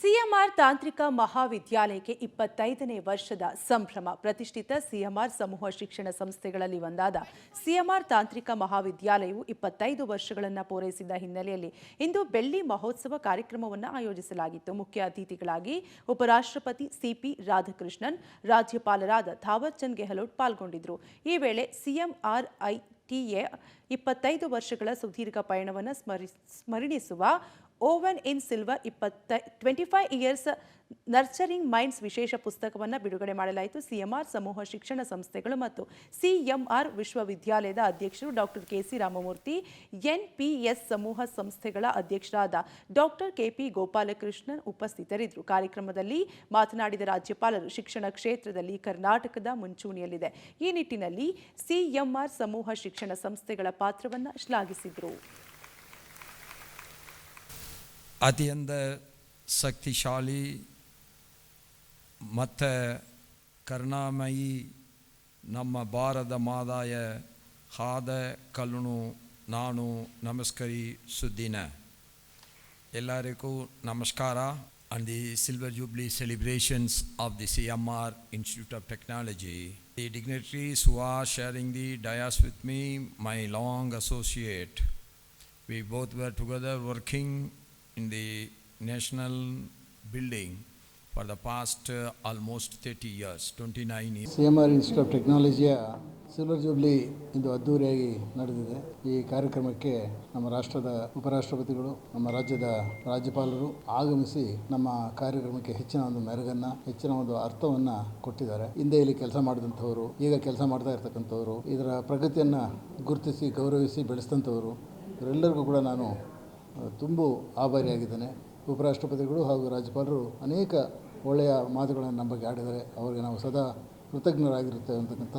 CMR ತಾಂತ್ರಿಕ ಮಹಾವಿದ್ಯಾಲಯಕ್ಕೆ 25ನೇ ವರ್ಷದ ಸಂಭ್ರಮ. ಪ್ರತಿಷ್ಠಿತ ಸಿಎಂಆರ್ ಸಮೂಹ ಶಿಕ್ಷಣ ಸಂಸ್ಥೆಗಳಲ್ಲಿ ಒಂದಾದ ಸಿಎಂಆರ್ ತಾಂತ್ರಿಕ ಮಹಾವಿದ್ಯಾಲಯವು 25 ವರ್ಷಗಳನ್ನು ಪೂರೈಸಿದ ಹಿನ್ನೆಲೆಯಲ್ಲಿ ಇಂದು ಬೆಳ್ಳಿ ಮಹೋತ್ಸವ ಕಾರ್ಯಕ್ರಮವನ್ನು ಆಯೋಜಿಸಲಾಗಿತ್ತು. ಮುಖ್ಯ ಅತಿಥಿಗಳಾಗಿ ಉಪರಾಷ್ಟ್ರಪತಿ ಸಿಪಿ ರಾಧಾಕೃಷ್ಣನ್, ರಾಜ್ಯಪಾಲರಾದ ಥಾವರ್ ಚಂದ್ ಗೆಹ್ಲೋಟ್ ಪಾಲ್ಗೊಂಡಿದ್ದರು. ಈ ವೇಳೆ ಸಿಎಂಆರ್ಐಟಿಎ 25 ವರ್ಷಗಳ ಸುದೀರ್ಘ ಪಯಣವನ್ನು ಸ್ಮರಣಿಸುವ oven in silver 25 years nurturing minds ವಿಶೇಷ ಪುಸ್ತಕವನ್ನು ಬಿಡುಗಡೆ ಮಾಡಲಾಯಿತು. ಸಿಎಂಆರ್ ಸಮೂಹ ಶಿಕ್ಷಣ ಸಂಸ್ಥೆಗಳು ಮತ್ತು ಸಿಎಂಆರ್ ವಿಶ್ವವಿದ್ಯಾಲಯದ ಅಧ್ಯಕ್ಷರು ಡಾಕ್ಟರ್ ಕೆಸಿ ರಾಮಮೂರ್ತಿ, ಎನ್ಪಿಎಸ್ ಸಮೂಹ ಸಂಸ್ಥೆಗಳ ಅಧ್ಯಕ್ಷರಾದ ಡಾಕ್ಟರ್ ಕೆಪಿ ಗೋಪಾಲಕೃಷ್ಣನ್ ಉಪಸ್ಥಿತರಿದ್ದರು. ಕಾರ್ಯಕ್ರಮದಲ್ಲಿ ಮಾತನಾಡಿದ ರಾಜ್ಯಪಾಲರು, ಶಿಕ್ಷಣ ಕ್ಷೇತ್ರದಲ್ಲಿ ಕರ್ನಾಟಕದ ಮುಂಚೂಣಿಯಲ್ಲಿದೆ. ಈ ನಿಟ್ಟಿನಲ್ಲಿ ಸಿಎಂಆರ್ ಸಮೂಹ ಶಿಕ್ಷಣ ಸಂಸ್ಥೆಗಳ ಪಾತ್ರವನ್ನು ಶ್ಲಾಘಿಸಿದರು. ಅತ್ಯಂತ ಶಕ್ತಿಶಾಲಿ ಮತ್ತು ಕರುಣಾಮಯಿ ನಮ್ಮ ಭಾರತ ಮಾದಾಯ ಹಾದ ಕಲ್ಲುನು ನಾನು ನಮಸ್ಕರಿಸುತ್ತೇನೆ. ಎಲ್ಲರಿಗೂ ನಮಸ್ಕಾರ. On the Silver Jubilee celebrations of the CMR Institute of Technology, the dignitaries who are sharing the dais with me, my long associate, we both were together working in the national building for the past almost 30 years, 29 years. CMR Institute of Technology silver jubilee ಇಂದು ಅದ್ದೂರಿಯಾಗಿ ನಡೆದಿದೆ. ಈ ಕಾರ್ಯಕ್ರಮಕ್ಕೆ ನಮ್ಮ ರಾಷ್ಟ್ರದ ಉಪರಾಷ್ಟ್ರಪತಿಗಳು, ನಮ್ಮ ರಾಜ್ಯದ ರಾಜ್ಯಪಾಲರು ಆಗಮಿಸಿ ನಮ್ಮ ಕಾರ್ಯಕ್ರಮಕ್ಕೆ ಹೆಚ್ಚಿನ ಒಂದು ಮೆರುಗನ್ನು, ಹೆಚ್ಚಿನ ಒಂದು ಅರ್ಥವನ್ನು ಕೊಟ್ಟಿದ್ದಾರೆ. ಹಿಂದೆ ಇಲ್ಲಿ ಕೆಲಸ ಮಾಡಿದಂಥವರು, ಈಗ ಕೆಲಸ ಮಾಡ್ತಾ ಇರ್ತಕ್ಕಂಥವ್ರು, ಇದರ ಪ್ರಗತಿಯನ್ನು ಗುರುತಿಸಿ ಗೌರವಿಸಿ ಬೆಳೆಸಿದಂಥವರು, ಇವರೆಲ್ಲರಿಗೂ ಕೂಡ ನಾನು ತುಂಬ ಆಭಾರಿಯಾಗಿದ್ದೇನೆ. ಉಪರಾಷ್ಟ್ರಪತಿಗಳು ಹಾಗೂ ರಾಜ್ಯಪಾಲರು ಅನೇಕ ಒಳ್ಳೆಯ ಮಾತುಗಳನ್ನು ನಮ್ಮ ಬಗ್ಗೆ ಆಡಿದ್ದಾರೆ. ಅವರಿಗೆ ನಾವು ಸದಾ ಕೃತಜ್ಞರಾಗಿರುತ್ತೇವೆ ಅಂತಕ್ಕಂಥ